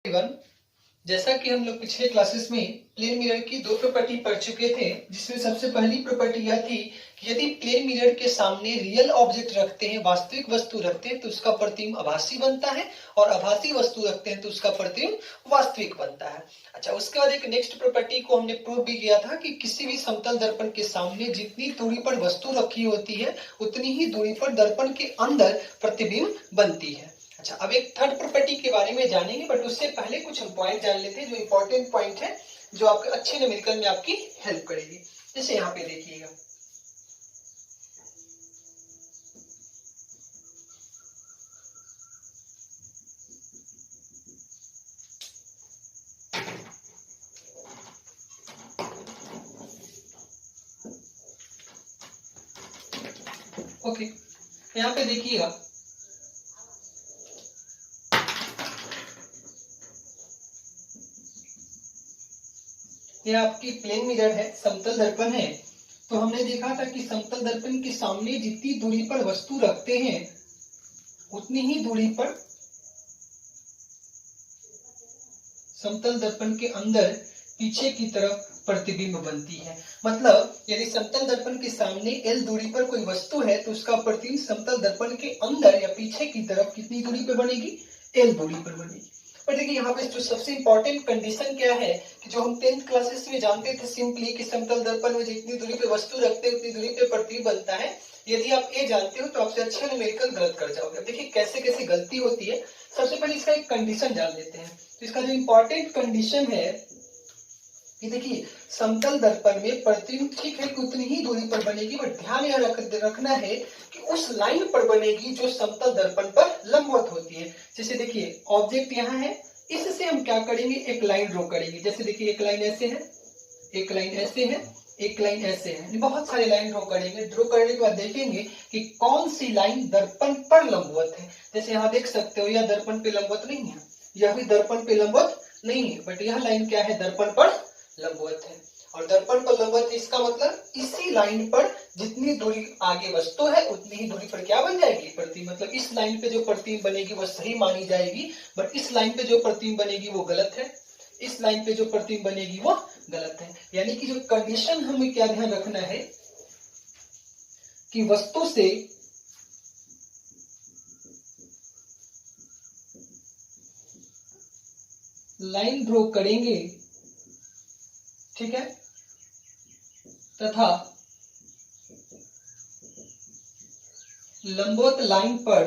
Everyone, जैसा कि हम लोग पिछले क्लासेस में प्लेन मिरर की दो प्रॉपर्टी पढ़ चुके थे, जिसमें सबसे पहली प्रॉपर्टी यह थी कि यदि प्लेन मिरर के सामने रियल ऑब्जेक्ट रखते हैं, वास्तविक वस्तु रखते हैं, तो उसका प्रतिबिंब आभासी बनता है और आभासी वस्तु रखते हैं तो उसका प्रतिबिंब वास्तविक बनता है। अच्छा, उसके बाद एक नेक्स्ट प्रॉपर्टी को हमने प्रूव भी किया था कि किसी भी समतल दर्पण के सामने जितनी दूरी पर वस्तु रखी होती है उतनी ही दूरी पर दर्पण के अंदर प्रतिबिंब बनती है। अच्छा, अब एक थर्ड प्रॉपर्टी के बारे में जानेंगे, बट उससे पहले कुछ हम पॉइंट जान लेते हैं जो इंपॉर्टेंट पॉइंट है, जो आपके अच्छे न्यूमेरिकल में आपकी हेल्प करेगी। जैसे यहाँ पे देखिएगा, ओके, यहाँ पे देखिएगा ये आपकी प्लेन मिरर है, समतल दर्पण है। तो हमने देखा था कि समतल दर्पण के सामने जितनी दूरी पर वस्तु रखते हैं उतनी ही दूरी पर समतल दर्पण के अंदर पीछे की तरफ प्रतिबिंब बनती है। मतलब यदि समतल दर्पण के सामने L दूरी पर कोई वस्तु है तो उसका प्रतिबिंब समतल दर्पण के अंदर या पीछे की तरफ कितनी दूरी पर बनेगी? L दूरी पर बनेगी। पर देखिए यहाँ पे जो सबसे इंपॉर्टेंट कंडीशन क्या है कि जो हम 10th क्लासेस में जानते थे सिंपली कि समतल दर्पण में जितनी दूरी पे वस्तु रखते हैं उतनी दूरी पे प्रतिबिंब बनता है। यदि आप ये जानते हो तो आपसे अच्छा न्यूमेरिकल गलत कर जाओगे। देखिए कैसे कैसे गलती होती है। सबसे पहले इसका एक कंडीशन जान लेते हैं। तो इसका जो इंपॉर्टेंट कंडीशन है कि देखिए समतल दर्पण में प्रतिबिंब ठीक है कि उतनी ही दूरी पर बनेगी, बट ध्यान यह रखना है कि उस लाइन पर बनेगी जो समतल दर्पण पर लंबवत होती है। जैसे देखिए ऑब्जेक्ट यहाँ है, इससे हम क्या करेंगे, एक लाइन ड्रॉ करेंगे। जैसे देखिए एक लाइन ऐसे है, एक लाइन ऐसे है, एक लाइन ऐसे है, बहुत सारे लाइन ड्रॉ करेंगे। ड्रॉ करने के बाद देखेंगे कि कौन सी लाइन दर्पण पर लंबवत है। जैसे यहाँ देख सकते हो यह दर्पण पे लंबवत नहीं है, यह भी दर्पण पे लंबवत नहीं है, बट यह लाइन क्या है, दर्पण पर लंबवत है। और दर्पण पर लंबवत, इसका मतलब इसी लाइन पर जितनी दूरी आगे वस्तु है उतनी ही दूरी पर क्या बन जाएगी, प्रतिबिंब। मतलब इस लाइन पे जो प्रतिबिंब बनेगी वो सही मानी जाएगी, बट इस लाइन पे जो प्रतिबिंब बनेगी वो गलत है, इस लाइन पे जो प्रतिबिंब बनेगी वो गलत है। यानी कि जो कंडीशन हमें क्या ध्यान रखना है कि वस्तु से लाइन ड्रॉ करेंगे, ठीक है, तथा लंबवत लाइन पर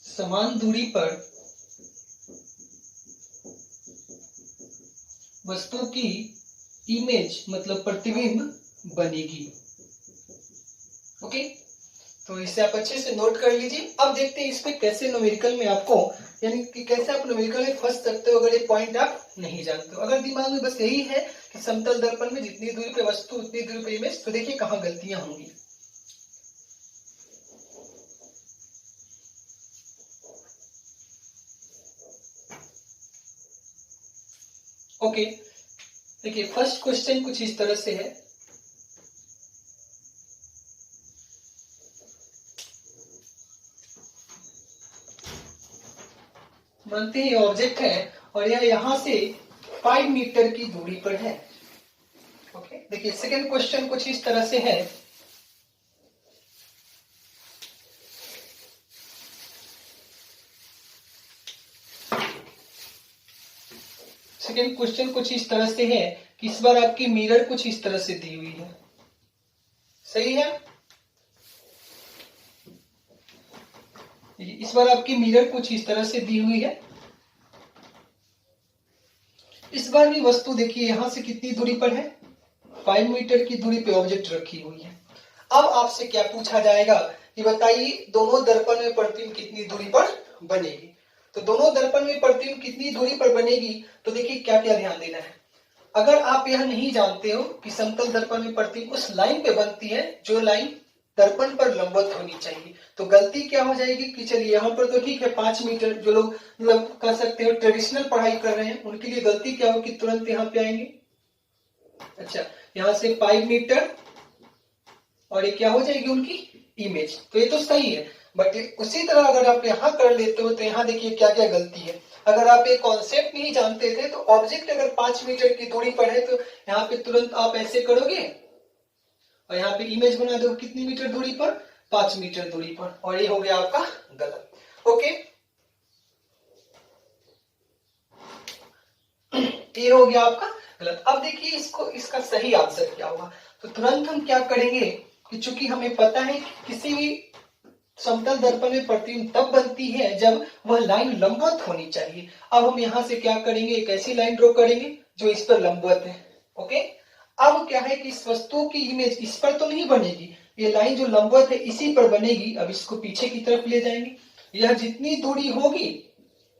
समान दूरी पर वस्तु की इमेज मतलब प्रतिबिंब बनेगी। ओके, तो इसे आप अच्छे से नोट कर लीजिए। अब देखते हैं इसमें कैसे न्यूमेरिकल में आपको, यानी कि कैसे आप न्यूमेरिकल में फंस सकते हो अगर ये पॉइंट आप नहीं जानते हो। अगर दिमाग में बस यही है कि समतल दर्पण में जितनी दूरी पे वस्तु उतनी दूरी पे इमेज, तो देखिए कहाँ गलतियां होंगी। ओके, देखिए फर्स्ट क्वेश्चन कुछ इस तरह से है। मानते हैं ये ऑब्जेक्ट है और यह यहां से 5 मीटर की दूरी पर है। ओके, देखिए सेकंड क्वेश्चन कुछ इस तरह से है। सेकंड क्वेश्चन कुछ इस तरह से है कि इस बार आपकी मिरर कुछ इस तरह से दी हुई है, सही है। इस बार आपकी मिरर कुछ इस तरह से दी हुई है। इस बार भी वस्तु देखिए यहां से कितनी दूरी पर है, 5 मीटर की दूरी पे ऑब्जेक्ट रखी हुई है। अब आपसे क्या पूछा जाएगा कि बताइए दोनों दर्पण में प्रतिबिंब कितनी दूरी पर बनेगी। तो दोनों दर्पण में प्रतिबिंब कितनी दूरी पर बनेगी, तो देखिए क्या क्या ध्यान देना है। अगर आप यह नहीं जानते हो कि समतल दर्पण में प्रतिबिंब उस लाइन पे बनती है जो लाइन दर्पण पर लंबवत होनी चाहिए, तो गलती क्या हो जाएगी कि चलिए यहाँ पर तो ठीक है 5 मीटर, जो लोग मतलब कह सकते हो ट्रेडिशनल पढ़ाई कर रहे हैं उनके लिए गलती क्या होगी, तुरंत यहाँ पे आएंगे। अच्छा, यहाँ से 5 मीटर और ये क्या हो जाएगी उनकी इमेज। तो ये तो सही है, बट उसी तरह अगर आप यहाँ कर लेते हो तो यहाँ देखिए क्या क्या गलती है। अगर आप ये कॉन्सेप्ट नहीं जानते थे तो ऑब्जेक्ट अगर 5 मीटर की दूरी पर है तो यहाँ पे तुरंत आप ऐसे करोगे और यहाँ पे इमेज बना दो कितनी मीटर दूरी पर, 5 मीटर दूरी पर, और ये हो गया आपका गलत। ओके, ये हो गया आपका गलत। अब देखिए इसको, इसका सही आंसर क्या होगा। तो तुरंत हम क्या करेंगे कि चूंकि हमें पता है कि किसी भी समतल दर्पण में प्रतिबिंब तब बनती है जब वह लाइन लंबवत होनी चाहिए। अब हम यहां से क्या करेंगे, एक ऐसी लाइन ड्रॉ करेंगे जो इस पर लंबवत है। ओके, अब क्या है कि इस वस्तु की इमेज इस पर तो नहीं बनेगी, ये लाइन जो लंबवत है इसी पर बनेगी। अब इसको पीछे की तरफ ले जाएंगे, यह जितनी दूरी होगी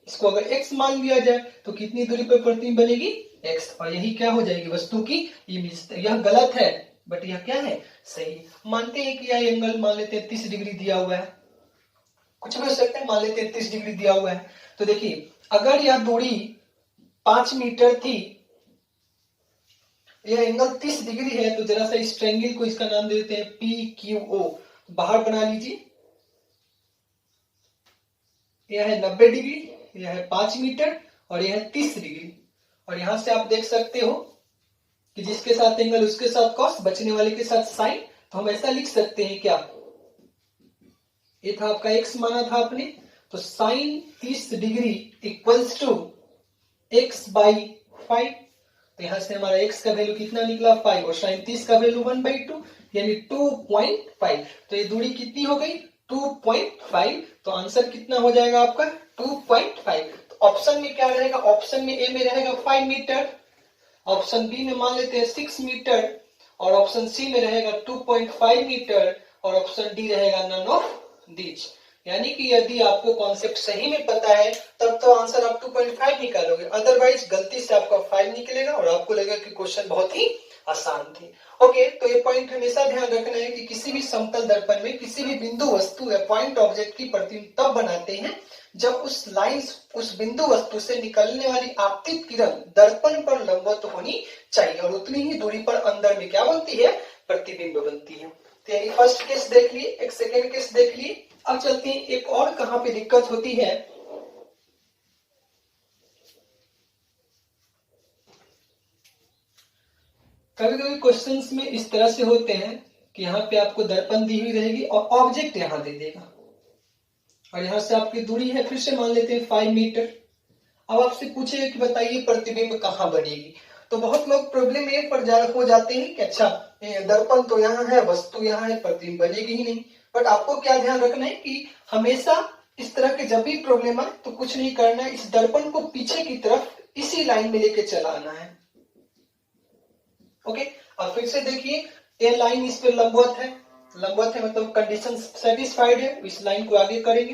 इसको अगर x मान लिया जाए तो कितनी दूरी पर प्रतिबिंब बनेगी, x, और यही क्या हो जाएगी वस्तु की इमेज। यह गलत है बट यह क्या है, सही। मानते हैं कि यह एंगल मान लेते हैं 30 डिग्री दिया हुआ है, कुछ भी हो सकता है, मान लेते हैं 30 डिग्री दिया हुआ है। तो देखिए अगर यह दूरी 5 मीटर थी, यह एंगल 30 डिग्री है, तो जरा सा इस ट्रायंगल को इसका नाम दे देते हैं PQO। बाहर बना लीजिए, यह है 90 डिग्री, यह है 5 मीटर और यह है 30 डिग्री। और यहां से आप देख सकते हो कि जिसके साथ एंगल उसके साथ कॉस, बचने वाले के साथ साइन। तो हम ऐसा लिख सकते हैं क्या, ये था आपका x माना था आपने, तो sine 30 degree equals to x by 5। तो यहां से हमारा x का वैल्यू कितना निकला 5 और साइन 30 का वैल्यू 1/2 यानी 2.5। तो ये दूरी कितनी हो गई 2.5। तो आंसर कितना हो जाएगा आपका 2.5। तो ऑप्शन में क्या रहेगा, ऑप्शन में ए में रहेगा 5 मीटर, ऑप्शन बी में मान लेते हैं 6 मीटर, और ऑप्शन सी में रहेगा 2.5 मीटर, और ऑप्शन डी रहेगा नन ऑफ दीज। यानी कि यदि आपको कॉन्सेप्ट सही में पता है तब तो आंसर आप 2.5 निकालोगे, अदरवाइज गलती से आपका 5 निकलेगा और आपको लगेगा कि क्वेश्चन बहुत ही आसान थी। ओके, तो ये पॉइंट हमेशा ध्यान रखना है कि किसी भी समतल दर्पण में किसी भी बिंदु वस्तु या पॉइंट ऑब्जेक्ट की प्रतिबिंब तब बनाते हैं जब उस लाइन, उस बिंदु वस्तु से निकलने वाली आपतित किरण दर्पण पर लंबवत होनी चाहिए और उतनी ही दूरी पर अंदर में क्या बनती है, प्रतिबिंब बनती है। तो यानी फर्स्ट केस देख लिए, एक सेकेंड केस देख लिए। अब चलते हैं एक और कहां पे दिक्कत होती है। कभी कभी क्वेश्चंस में इस तरह से होते हैं कि यहाँ पे आपको दर्पण दी हुई रहेगी और ऑब्जेक्ट यहां दे देगा, और यहां से आपकी दूरी है, फिर से मान लेते हैं 5 मीटर। अब आपसे पूछेगा कि बताइए प्रतिबिंब कहां बनेगी। तो बहुत लोग प्रॉब्लम ये पर हो जाते हैं कि अच्छा दर्पण तो यहाँ है, वस्तु यहाँ है, प्रतिबिंब बनेगी ही नहीं। बट आपको क्या ध्यान रखना है कि हमेशा इस तरह के जब भी प्रॉब्लम आए तो कुछ नहीं करना है, इस दर्पण को पीछे की तरफ इसी लाइन में लेके चलाना है। ओके, अब फिर से देखिए ये लाइन इस पे लंबवत है, लंबवत है मतलब कंडीशन सेटिस्फाइड है, इस लाइन को आगे करेंगे।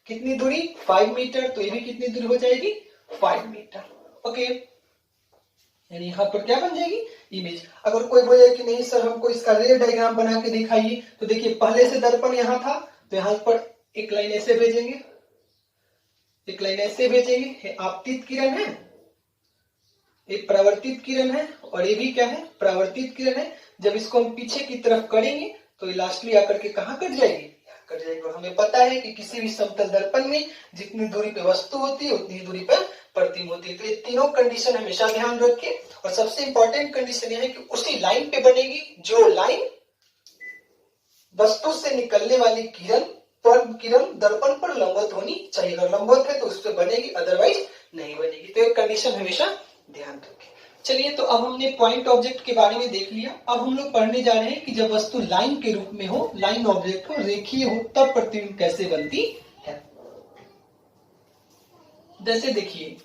कितनी दूरी 5 मीटर, तो ये भी कितनी दूरी हो जाएगी 5 मीटर। ओके, यानी यहां पर क्या बन जाएगी इमेज। अगर कोई बोले कि नहीं सर हमको इसका रे डायग्राम बना के दिखाइए, तो देखिए पहले से दर्पण यहां था तो यहां पर एक लाइन ऐसे भेजेंगे, एक लाइन ऐसे भेजेंगे, ये आपतित किरण है, एक परावर्तित किरण है, और ये भी क्या है परावर्तित किरण है। जब इसको हम पीछे की तरफ करेंगे तो ये लास्टली आकर के कहां कट जाएगी, कट जाएगी। और हमें पता है कि किसी भी समतल दर्पण में जितनी दूरी पे वस्तु होती है उतनी दूरी पर प्रतिबिंब होती है। तो ये तीनों कंडीशन हमेशा ध्यान रखें, और सबसे इंपॉर्टेंट कंडीशन यह है कि उसी लाइन पे बनेगी जो लाइन वस्तु से निकलने वाली किरण दर्पण पर लंबवत होनी चाहिए। अगर लंबवत है तो उस पर बनेगी, अदरवाइज नहीं बनेगी। तो एक कंडीशन हमेशा ध्यान रखें। चलिए, तो अब हमने पॉइंट ऑब्जेक्ट के बारे में देख लिया। अब हम लोग पढ़ने जा रहे हैं कि जब वस्तु लाइन के रूप में हो, लाइन ऑब्जेक्ट हो, रेखीय हो, तब प्रतिबिंब कैसे बनती है। जैसे देखिए,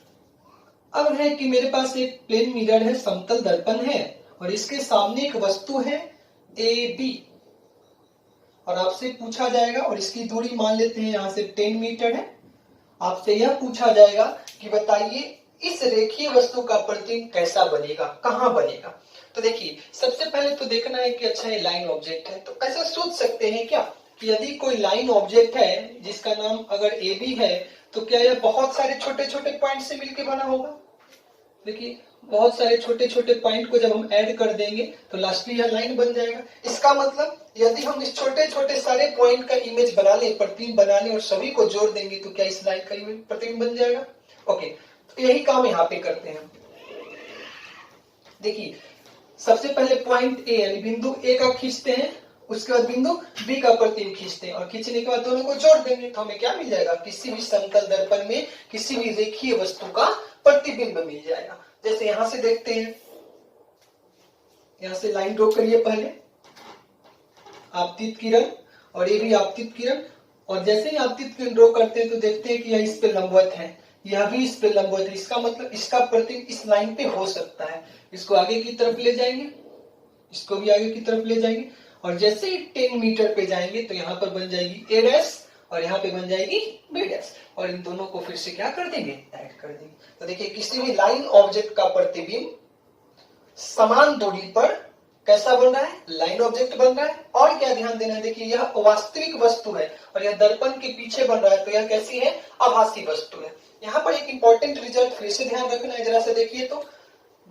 अब है कि मेरे पास एक प्लेन मिरर है, समतल दर्पण है, और इसके सामने एक वस्तु है ए बी, और आपसे पूछा जाएगा, और इसकी दूरी मान लेते हैं यहां से 10 मीटर है। आपसे यह पूछा जाएगा कि बताइए इस रेखीय वस्तु का प्रतिबिंब कैसा बनेगा, कहां बनेगा। तो देखिए सबसे पहले तो देखना है कि अच्छा ये लाइन ऑब्जेक्ट है, तो ऐसा सोच सकते हैं क्या कि यदि कोई लाइन ऑब्जेक्ट है जिसका नाम अगर ए बी है, तो क्या यह बहुत सारे छोटे छोटे पॉइंट से मिलकर बना होगा। देखिए बहुत सारे छोटे छोटे पॉइंट को जब हम ऐड कर देंगे तो लास्टली यह लाइन बन जाएगा। इसका मतलब यदि हम इस छोटे छोटे सारे पॉइंट का इमेज बना ले, प्रतिबिंब बना ले और सभी को जोड़ देंगे तो क्या इस लाइन का इमेज प्रतिबिंब बन जाएगा। ओके, तो यही काम यहाँ पे करते हैं। देखिए सबसे पहले पॉइंट ए यानी बिंदु ए का खींचते हैं, उसके बाद बिंदु बी का प्रतिबिंब खींचते हैं और खींचने के बाद दोनों को जोड़ देंगे तो हमें क्या मिल जाएगा, किसी भी समतल दर्पण में किसी भी रेखीय वस्तु का प्रतिबिंब मिल जाएगा। जैसे यहां से देखते हैं, यहां से लाइन ड्रॉ करिए पहले, आपतित किरण और ये भी आपतित किरण, और जैसे ही आपतित किरण ड्रॉ करते हैं तो देखते हैं कि यह इस पे लंबवत है, यह भी इस पे लंबवत है। इसका मतलब इसका प्रतिबिंब इस लाइन पे हो सकता है। इसको आगे की तरफ ले जाएंगे, इसको भी आगे की तरफ ले जाएंगे और जैसे ही 10 मीटर पे जाएंगे तो यहाँ पर बन जाएगी ए डैश और यहाँ पे बन जाएगी बी डैश और इन दोनों को फिर से क्या कर देंगे, ऐड कर देंगे। तो देखिए किसी भी लाइन ऑब्जेक्ट का प्रतिबिंब समान दूरी पर कैसा बन रहा है, लाइन ऑब्जेक्ट बन रहा है। और क्या ध्यान देना है, देखिए यह वास्तविक वस्तु है और यह दर्पण के पीछे बन रहा है तो यह कैसी है, आभासी वस्तु है। यहाँ पर एक इंपॉर्टेंट रिजल्ट फिर से ध्यान रखना है, जरा से देखिए तो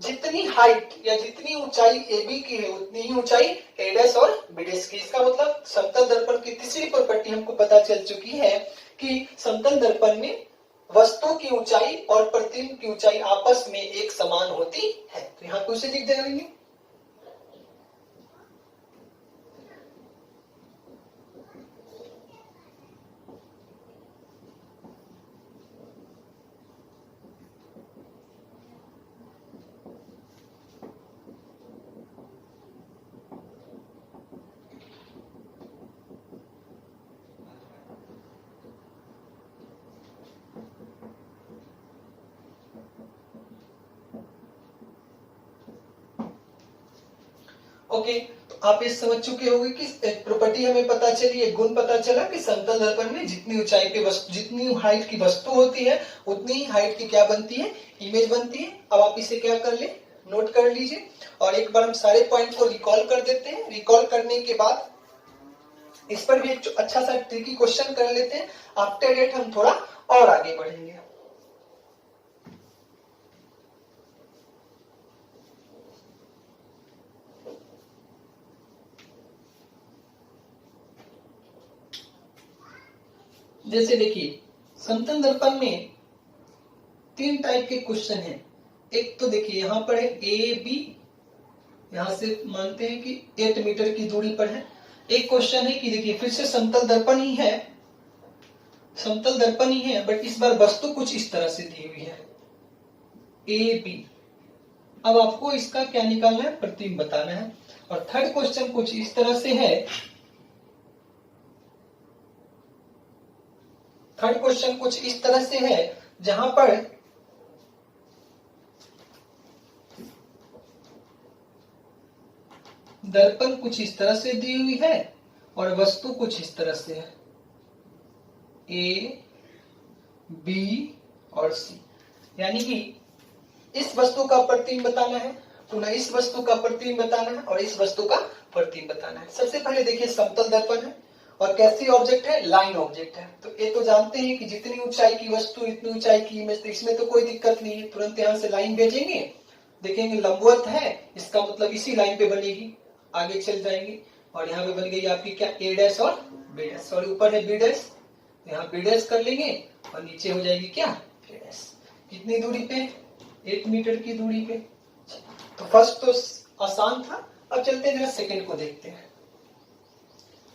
जितनी हाइट या जितनी ऊंचाई ए बी की है उतनी ही ऊंचाई ए डैश और बी डैश की। इसका मतलब समतल दर्पण की तीसरी प्रॉपर्टी हमको पता चल चुकी है कि समतल दर्पण में वस्तु की ऊंचाई और प्रतिबिंब की ऊंचाई आपस में एक समान होती है। तो यहाँ पे उसे लिख देंगे। ओके, तो आप ये समझ चुके होंगे कि प्रॉपर्टी हमें पता चली, एक गुण पता चला कि समतल दर्पण में जितनी ऊंचाई पे वस्तु, जितनी हाइट की वस्तु होती है उतनी ही हाइट की क्या बनती है, इमेज बनती है। अब आप इसे क्या कर ले, नोट कर लीजिए और एक बार हम सारे पॉइंट को रिकॉल कर देते हैं। रिकॉल करने के बाद इस पर भी एक अच्छा सा ट्रिकी क्वेश्चन कर लेते हैं। आफ्टर डेट हम थोड़ा और आगे बढ़ेंगे। जैसे देखिए समतल दर्पण में 3 टाइप के क्वेश्चन हैं। एक तो देखिए यहाँ पर है ए बी, यहां से मानते हैं कि 8 मीटर की दूरी पर है। एक क्वेश्चन है कि देखिए फिर से समतल दर्पण ही है, समतल दर्पण ही है बट इस बार वस्तु कुछ इस तरह से दी हुई है ए बी। अब आपको इसका क्या निकालना है, प्रतिबिंब बताना है। और थर्ड क्वेश्चन कुछ इस तरह से है, थर्ड क्वेश्चन कुछ इस तरह से है जहां पर दर्पण कुछ इस तरह से दी हुई है और वस्तु कुछ इस तरह से है ए बी और सी। यानी कि इस वस्तु का प्रतिबिंब बताना है, पुनः इस वस्तु का प्रतिबिंब बताना है और इस वस्तु का प्रतिबिंब बताना है। सबसे पहले देखिए समतल दर्पण है और कैसी ऑब्जेक्ट है, लाइन ऑब्जेक्ट है। तो ये तो जानते हैं कि जितनी ऊंचाई की वस्तु इतनी ऊंचाई की इमेज, तो इसमें तो कोई दिक्कत नहीं है। तुरंत यहां से लाइन भेजेंगे, देखेंगे लंबवत है, इसका मतलब इसी लाइन पे बनेगी। आगे चल जाएंगे और यहाँ पे बन गई आपकी क्या, ए डैश और बी डैश। सॉरी ऊपर है बी डैश, यहाँ बी डैश कर लेंगे और नीचे हो जाएगी क्या, ए डैश। कितनी दूरी पे, 8 मीटर की दूरी पे। तो फर्स्ट तो आसान था। अब चलते हैं जरा सेकंड को देखते हैं।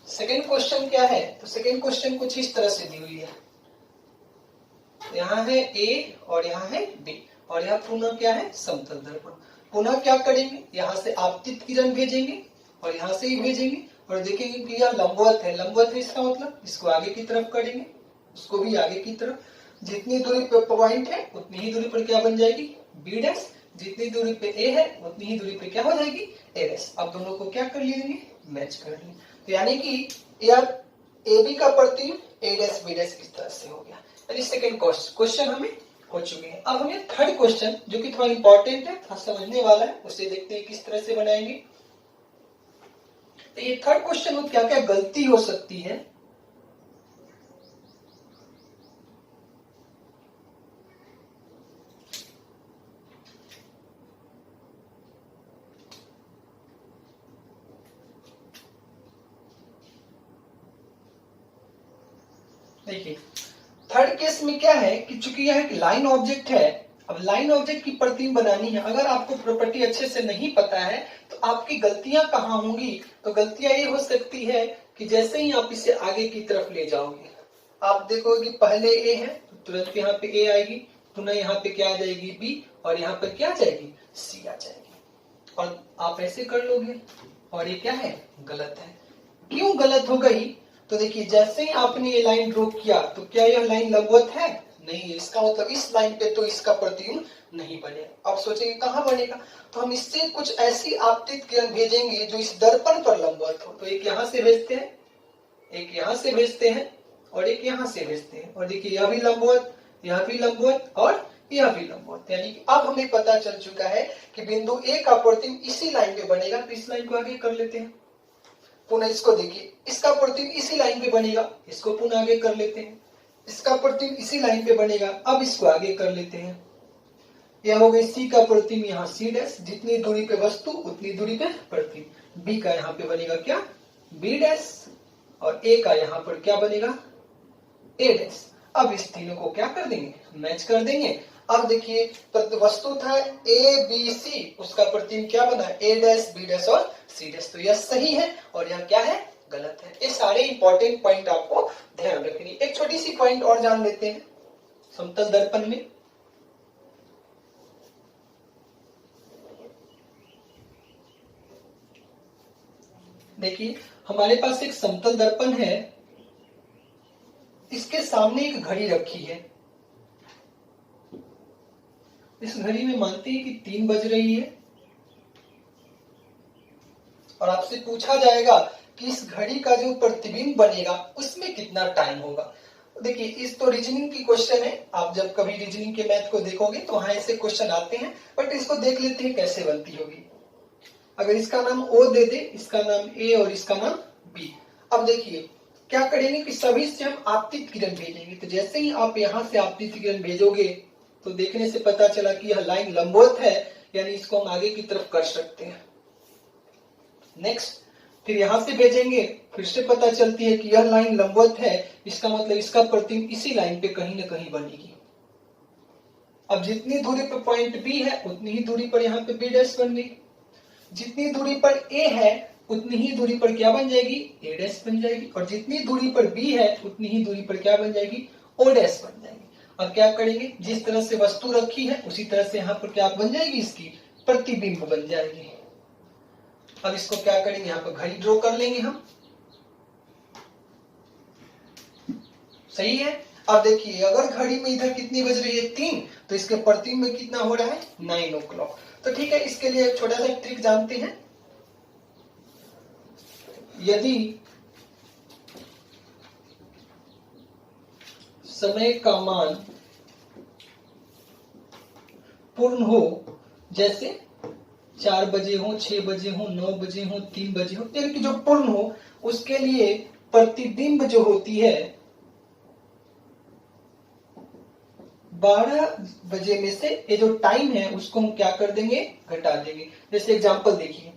सेकंड क्वेश्चन क्या है, तो सेकंड क्वेश्चन कुछ इस तरह से दी हुई है। यहाँ है ए और यहाँ है बी और यहाँ पुनः क्या है, समतल दर्पण। पुनः क्या करेंगे, यहाँ से आपतित किरण भेजेंगे और यहाँ से ही भेजेंगे और देखेंगे कि यह लंबवत है। लंबवत है इसका मतलब इसको आगे की तरफ करेंगे, उसको भी आगे की तरफ। जितनी दूरी पे पॉइंट है उतनी ही दूरी पर क्या बन जाएगी, बी डैश। जितनी दूरी पे ए है उतनी ही दूरी पे क्या हो जाएगी, ए डैश। अब दोनों को क्या कर लेंगे, मैच कर लेंगे। तो यानी कि यार ए बी का प्रतिबिंब ए डैश बी डैश इस तरह से हो गया। यानी सेकंड क्वेश्चन हमें हो चुके हैं। अब हमें थर्ड क्वेश्चन जो कि थोड़ा इंपॉर्टेंट है, थोड़ा समझने वाला है, उसे देखते हैं किस तरह से बनाएंगे। तो ये थर्ड क्वेश्चन में क्या क्या गलती हो सकती है। देखिए थर्ड केस में क्या है कि चूंकि यह एक लाइन ऑब्जेक्ट है, अब लाइन ऑब्जेक्ट की प्रतिबिंब बनानी है, अगर आपको प्रॉपर्टी अच्छे से नहीं पता है तो आपकी गलतियां कहाँ होंगी, तो गलतियां ये हो सकती है कि जैसे ही आप इसे आगे की तरफ ले जाओगे आप देखोगे पहले ए है तो तुरंत यहाँ पे ए आएगी, पुनः यहाँ पे क्या आ जाएगी बी, और यहाँ पे क्या आ जाएगी सी आ जाएगी, और आप ऐसे कर लोगे, और ये क्या है गलत है। क्यों गलत हो गई, तो देखिए जैसे ही आपने ये लाइन ड्रॉ किया तो क्या यह लाइन लंबवत है, नहीं, इसका मतलब इस लाइन पे तो इसका प्रतिबिंब नहीं बनेगा। आप सोचेंगे कहाँ बनेगा, तो हम इससे कुछ ऐसी आपतित किरण भेजेंगे जो इस दर्पण पर लंबवत हो, तो एक यहाँ से भेजते हैं, एक यहाँ से भेजते हैं, और एक यहाँ से भेजते हैं, और देखिए यह भी लंबवत, यह भी लंबवत, और यह भी लंबवत, यानी कि अब हमें पता चल चुका है कि बिंदु ए का प्रतिबिंब इसी लाइन पे बनेगा। तो इस लाइन को आगे कर लेते हैं, पुनः इसको देखिए, इसका प्रतिबिंब इसी लाइन पे बनेगा, इसको पुनः आगे कर लेते हैं, इसका प्रतिबिंब इसी लाइन पे बनेगा, अब इसको आगे कर लेते हैं। यह हो गई सी का प्रतिबिंब यहाँ सी डैश, जितनी दूरी पे वस्तु उतनी दूरी पे प्रतिबिंब। बी का यहाँ पे बनेगा क्या बी डैश, और ए का यहाँ पर क्या बनेगा ए डैश। अब इस तीनों को क्या कर देंगे मैच कर देंगे। अब देखिए वस्तु था ए बी सी, उसका प्रतिबिंब क्या बना ए डैश बी डैश और सी डैश, तो यह सही है और यह क्या है गलत है। ये सारे इंपॉर्टेंट पॉइंट आपको ध्यान रखनी। एक छोटी सी पॉइंट और जान लेते हैं समतल दर्पण में। देखिए हमारे पास एक समतल दर्पण है, इसके सामने एक घड़ी रखी है, इस घड़ी में मानते हैं कि 3 बज रही है, और आपसे पूछा जाएगा कि इस घड़ी का जो प्रतिबिंब बनेगा उसमें कितना टाइम होगा। देखिए इस तो रीजनिंग की क्वेश्चन है, आप जब कभी रीजनिंग के मैथ को देखोगे तो वहां ऐसे क्वेश्चन आते हैं, बट इसको देख लेते हैं कैसे बनती होगी। अगर इसका नाम ओ दे दे, इसका नाम ए और इसका नाम बी। अब देखिए क्या करेंगे कि सभी से हम आपतित किरण भेजेंगे, तो जैसे ही आप यहाँ से आपतित किरण भेजोगे तो देखने से पता चला कि यह लाइन लंबवत है, यानी इसको हम आगे की तरफ कर सकते हैं। नेक्स्ट फिर यहां से भेजेंगे, फिर से पता चलती है कि यह लाइन लंबवत है, इसका मतलब इसका प्रतिबिंब इसी लाइन पे कहीं ना कहीं बनेगी। अब जितनी दूरी पर पॉइंट बी है उतनी ही दूरी पर यहाँ पे बी डैश बन गई, जितनी दूरी पर ए है उतनी ही दूरी पर क्या बन जाएगी ए डैश बन जाएगी, और जितनी दूरी पर बी है उतनी ही दूरी पर क्या बन जाएगी ओ डैश बन जाएगी। अब क्या करेंगे, जिस तरह से वस्तु रखी है उसी तरह से यहाँ पर क्या बन जाएगी इसकी प्रतिबिंब बन जाएगी। अब इसको क्या करेंगे, यहाँ पर घड़ी ड्रॉ कर लेंगे हम, सही है। अब देखिए अगर घड़ी में इधर कितनी बज रही है 3, तो इसके प्रतिबिंब में कितना हो रहा है 9 o'clock। तो ठीक है, इसके लिए एक छोटा सा ट्रिक जानते हैं। यदि समय का मान पूर्ण हो, जैसे 4 बजे हो, 6 बजे हो, 9 बजे हो, 3 बजे हो, यानी कि जो पूर्ण हो, उसके लिए प्रतिबिंब जो होती है 12 बजे में से ये जो टाइम है उसको हम क्या कर देंगे घटा देंगे। जैसे एग्जांपल देखिए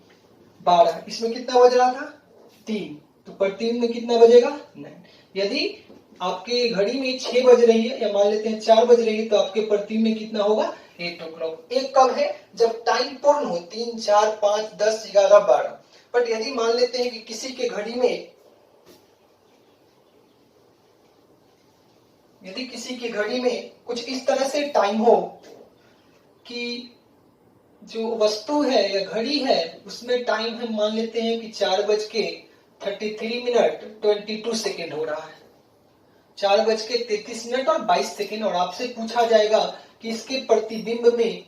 12, इसमें कितना बज रहा था 3, तो प्रतिबिंब में कितना बजेगा 9। यदि आपके घड़ी में 6 बज रही है, या मान लेते हैं 4 बज रही है, तो आपके प्रतिबिंब में कितना होगा 8 o'clock। एक कब है जब टाइम पूर्ण हो 3, 4, 5, 10, 11, 12। बट यदि मान लेते हैं कि किसी के घड़ी में, यदि किसी की घड़ी में कुछ इस तरह से टाइम हो कि जो वस्तु है या घड़ी है उसमें टाइम हम मान लेते हैं कि 4:33:22 हो रहा है, 4:33 और 22 सेकेंड, और आपसे पूछा जाएगा कि इसके प्रतिबिंब में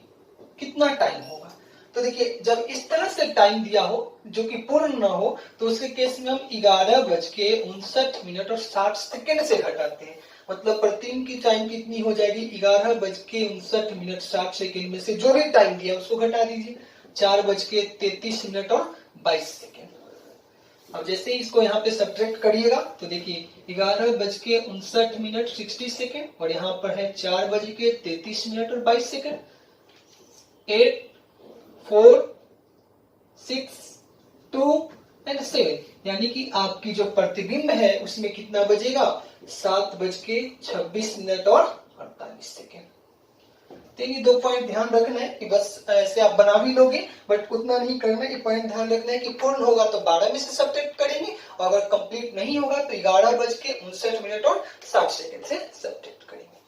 कितना टाइम होगा। तो देखिए जब इस तरह से टाइम दिया हो जो कि पूर्ण ना हो, तो उसके केस में हम 11:59 और 60 सेकेंड से घटाते हैं। मतलब प्रतिबिंब की टाइम कितनी हो जाएगी 11:59 60 सेकेंड में से जो भी टाइम दिया उसको घटा दीजिए, 4:33 और 22 सेकेंड। अब जैसे ही इसको यहाँ पे सब्ट्रैक्ट करिएगा तो देखिए 11:59 60 सेकेंड, और यहाँ पर है 4:33 और 22 सेकेंड। 8, 4, 6, 2 एंड 7, यानी कि आपकी जो प्रतिबिंब है उसमें कितना बजेगा, 7:26 और 48 तो ये 2 पॉइंट ध्यान रखना है कि बस ऐसे आप बना भी लोगे बट उतना नहीं करना है। ये पॉइंट ध्यान रखना है कि पूर्ण होगा तो 12 में से सब्ट्रैक्ट करेंगे और अगर कंप्लीट नहीं होगा तो 11:59 और 60 से सब्ट्रैक्ट करेंगे।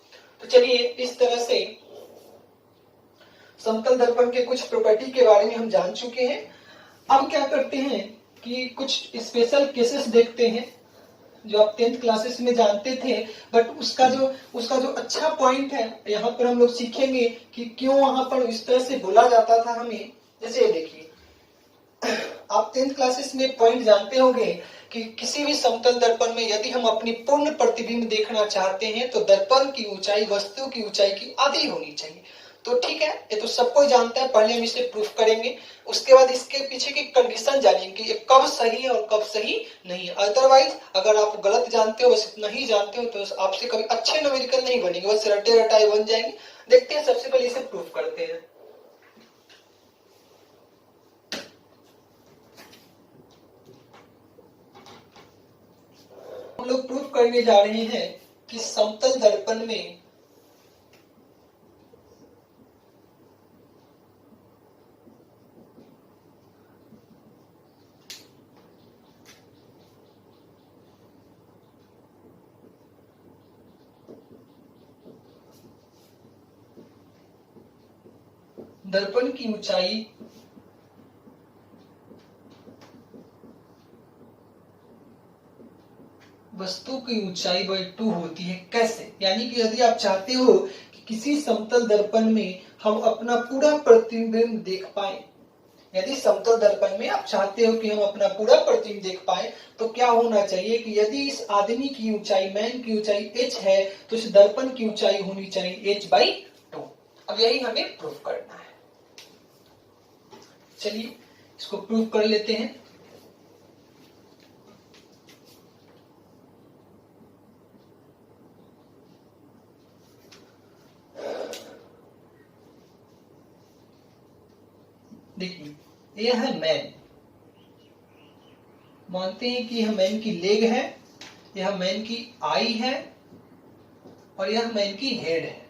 तो चलिए इस तरह से समतल दर्पण के कुछ प्रॉपर्टी के बारे में हम जान चुके हैं। अब क्या करते हैं कि कुछ स्पेशल केसेस देखते हैं जो आप 10th क्लासेस में जानते थे, बट उसका जो अच्छा पॉइंट है यहाँ पर हम लोग सीखेंगे कि क्यों वहां पर इस तरह से बोला जाता था हमें। जैसे देखिए, आप 10th क्लासेस में पॉइंट जानते होंगे कि किसी भी समतल दर्पण में यदि हम अपनी पूर्ण प्रतिबिंब देखना चाहते हैं तो दर्पण की ऊंचाई वस्तु की ऊंचाई की आधी होनी चाहिए। तो ठीक है, ये तो सबको जानता है, पहले हम इसे प्रूफ करेंगे, उसके बाद इसके पीछे की कंडीशन जानेंगे कि ये कब सही है और कब सही नहीं है। अदरवाइज अगर आप गलत जानते हो, बस इतना ही जानते हो, तो आपसे कभी अच्छे न्यूमेरिकल नहीं बनेंगे, बस रटे रटाए बन जाएंगे। देखते हैं, सबसे पहले इसे प्रूफ करते हैं। हम लोग प्रूफ करने जा रहे हैं कि समतल दर्पण में दर्पण की ऊंचाई वस्तु की ऊंचाई बाय 2 होती है। कैसे? यानी कि यदि आप चाहते हो कि किसी समतल दर्पण में हम अपना पूरा प्रतिबिंब देख पाए, यदि समतल दर्पण में आप चाहते हो कि हम अपना पूरा प्रतिबिंब देख पाए, तो क्या होना चाहिए कि यदि इस आदमी की ऊंचाई, मैन की ऊंचाई h है, तो इस दर्पण की ऊंचाई होनी चाहिए h/2। अब यही हमें प्रूफ करना है। चलिए इसको प्रूफ कर लेते हैं। देखिए, यह है मैन, मानते हैं कि यह मैन की लेग है, यह मैन की आई है और यह मैन की हेड है।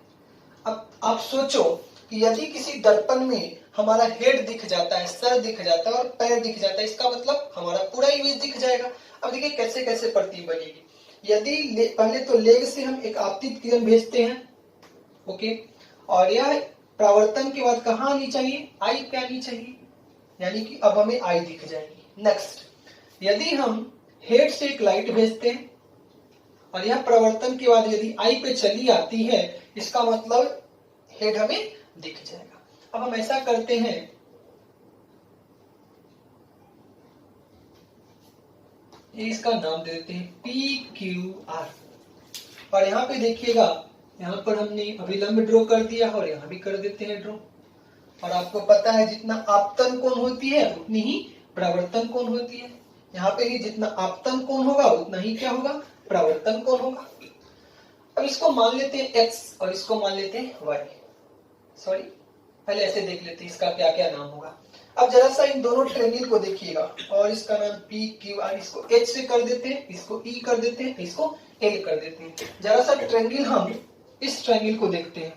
अब आप सोचो कि यदि किसी दर्पण में हमारा हेड दिख जाता है, सर दिख जाता है और पैर दिख जाता है, इसका मतलब हमारा पूरा इमेज दिख जाएगा। अब देखिए कैसे कैसे प्रतिबिंब बनेगी। यदि पहले तो लेग से हम एक आपतित किरण भेजते हैं, ओके, और यह परावर्तन के बाद कहाँ आनी चाहिए, आई पे आनी चाहिए, यानी कि अब हमें आई दिख जाएगी। नेक्स्ट, यदि हम हेड से एक लाइट भेजते हैं और यह परावर्तन के बाद यदि आई पे चली आती है, इसका मतलब हेड हमें दिख जाएगा। अब हम ऐसा करते हैं, ये इसका नाम दे देते हैं PQR, और यहाँ पे देखिएगा, यहाँ पर हमने अभिलंब ड्रॉ कर दिया और यहाँ भी कर देते हैं ड्रॉ। और आपको पता है जितना आपतन कोण होती है उतनी ही परावर्तन कोण होती है। यहाँ पे ही जितना आपतन कोण होगा उतना ही क्या होगा, परावर्तन कोण होगा। अब इसको मान लेते हैं x और इसको मान लेते हैं y। सॉरी, पहले ऐसे देख लेते हैं इसका क्या क्या नाम होगा। अब जरा सा इन दोनों ट्रायंगल को देखिएगा, और इसका नाम PQR, इसको H से कर देते हैं, इसको E कर देते हैं, इसको L कर देते हैं। जरा सा ट्रायंगल हम इस ट्रायंगल को देखते हैं,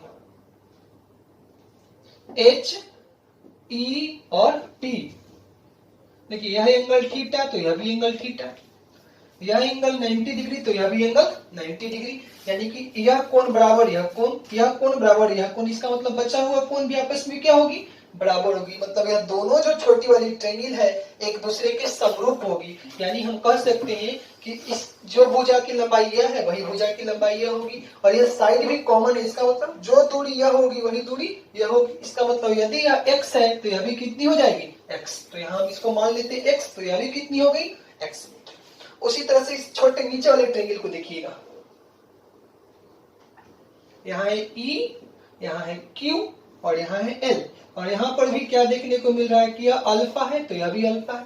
H E और T। देखिए यह एंगल थीटा तो यह भी एंगल थीटा, यह एंगल 90 डिग्री तो यह भी एंगल 90 डिग्री, यानी कि यह कोण बराबर यह कोण, यह कोण बराबर यह कोण। इसका मतलब बचा हुआ कोण भी आपस में क्या होगी, बराबर होगी। मतलब यह दोनों जो छोटी वाली ट्रायंगल है एक दूसरे के समरूप होगी। यानी हम कह सकते हैं कि इस जो भुजा की लंबाई यह है वही भुजा की लंबाई यह होगी, और यह साइड भी कॉमन है। इसका मतलब जो दूरी यह होगी वही दूरी यह होगी। इसका मतलब यदि यह x है तो यह भी कितनी हो जाएगी, x। तो यहाँ हम इसको मान लेते हैं x, तो यह भी कितनी हो गई, x। उसी तरह से इस छोटे नीचे वाले ट्रायंगल को देखिएगा, यहाँ है E, यहाँ है Q और यहाँ है L, और यहाँ पर भी क्या देखने को मिल रहा है कि यह अल्फा है तो यह भी अल्फा है।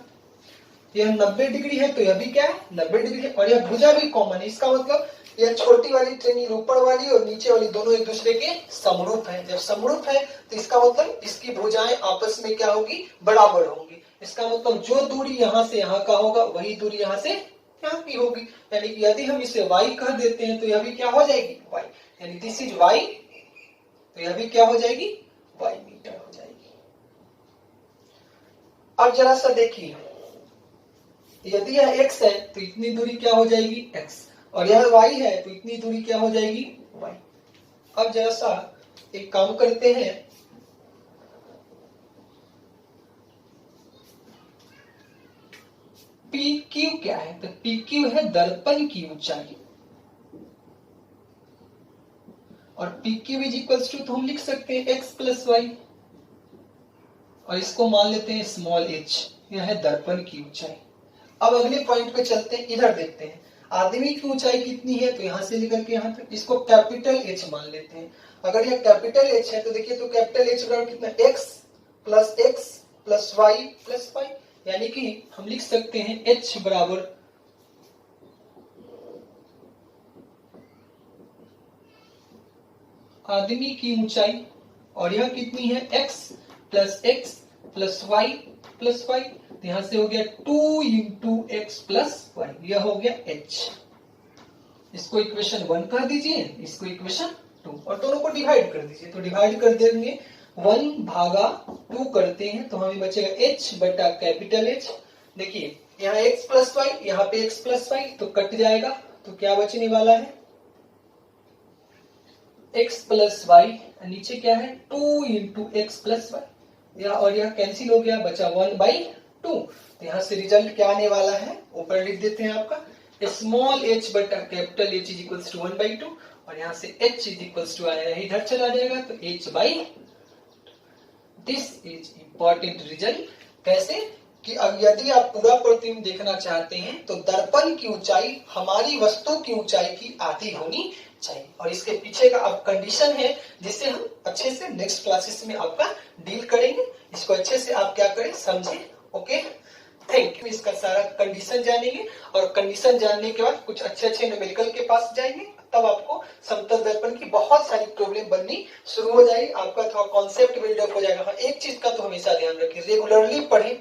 यह 90 डिग्री है तो यह भी क्या है 90 डिग्री है, और यह भुजा भी कॉमन है। इसका मतलब यह छोटी वाली ट्रेन ऊपर वाली और नीचे वाली दोनों एक दूसरे के समरूप है। जब समरूप है तो इसका मतलब इसकी भुजाएं आपस में क्या होगी, बराबर होंगी। इसका मतलब जो दूरी यहाँ से यहाँ का होगा वही दूरी यहाँ से यहाँ की होगी। यानी कि यदि हम इसे y कह देते हैं तो यह भी क्या हो जाएगी y, यानी दिस इज y, तो यह भी क्या हो जाएगी y मीटर हो जाएगी। अब जरा सा देखिए, यदि यह x है तो इतनी दूरी क्या हो जाएगी x, और यह y है तो इतनी दूरी क्या हो जाएगी y। अब जरा सा एक काम करते हैं, PQ क्या है, तो PQ है दर्पण की ऊंचाई, और PQ इज इक्वल्स टू, तो हम लिख सकते हैं x प्लस वाई, और इसको मान लेते हैं स्मॉल h, यह है दर्पण की ऊंचाई। अब अगले पॉइंट पे चलते हैं, इधर देखते हैं आदमी की ऊंचाई कितनी है, तो यहां से लेकर के यहां तक इसको कैपिटल H मान लेते हैं। अगर यह कैपिटल H है तो देखिए, तो कैपिटल H बराबर कितना, x plus y plus y, यानी कि हम लिख सकते हैं H बराबर आदमी की ऊंचाई, और यह कितनी है x plus y plus y, तो यहां से हो गया 2 इंटू एक्स प्लस वाई, यह हो गया h। इसको इक्वेशन 1 कह दीजिए, इसको इक्वेशन 2, और दोनों को डिवाइड कर दीजिए। तो डिवाइड कर देंगे 1 भागा 2 करते हैं तो हमें बचेगा h बटा कैपिटल H। देखिए यहाँ x प्लस वाई, यहाँ पे x प्लस वाई, तो कट जाएगा, तो क्या बचने वाला है x प्लस वाई, नीचे क्या है 2 इंटू एक्स प्लस वाई, और यह कैंसिल हो गया, बचा 1/2। तो यहाँ से रिजल्ट क्या आने वाला है, ऊपर लिख देते हैं आपका स्मॉल h बटा capital H is equals to 1/2, और यहाँ से h इज इक्वल्स टू आया है, इधर चला जाएगा तो h/, this is important result. कैसे कि अब यदि आप पूरा प्रतिबिंब देखना चाहते हैं तो दर्पण की ऊंचाई हमारी वस्तु की ऊंचाई की आधी होनी चाहिए, और इसके पीछे का अब कंडीशन है जिससे हम अच्छे से नेक्स्ट क्लासेस में आपका डील करेंगे। इसको अच्छे से आप क्या करें, समझे। Okay, thank you. इसका सारा कंडीशन जानेंगे, और कंडीशन जानने के बाद कुछ अच्छे न्यूमेरिकल के पास जाएंगे, तब आपको समतल दर्पण की बहुत सारी प्रॉब्लम बननी शुरू हो जाएगी, आपका थोड़ा कॉन्सेप्ट बिल्डअप हो जाएगा। हाँ, एक चीज का तो हमेशा ध्यान रखें, रेगुलरली पढ़ें,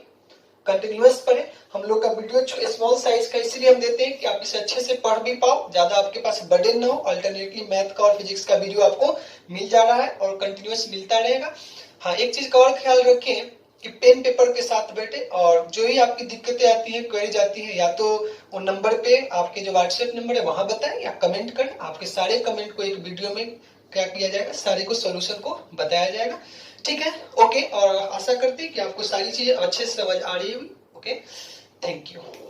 कंटिन्यूअस पढ़ें। हम लोग का वीडियो स्मॉल साइज का इसलिए हम देते हैं कि आप इसे अच्छे से पढ़ भी पाओ, ज्यादा आपके पास बर्डन ना हो। अल्टरनेटली मैथ का और फिजिक्स का वीडियो आपको मिल जा रहा है और कंटिन्यूअस मिलता रहेगा। हाँ, एक चीज का और ख्याल रखें कि पेन पेपर के साथ बैठे, और जो ही आपकी दिक्कतें आती हैं, क्वेरीज आती है, या तो वो नंबर पे आपके जो व्हाट्सएप नंबर है वहां बताएं, या कमेंट करें। आपके सारे कमेंट को एक वीडियो में क्या किया जाएगा, सारे को सोल्यूशन को बताया जाएगा। ठीक है, ओके, और आशा करते हैं कि आपको सारी चीजें अच्छे से समझ आ रही होगी। Okay, thank you.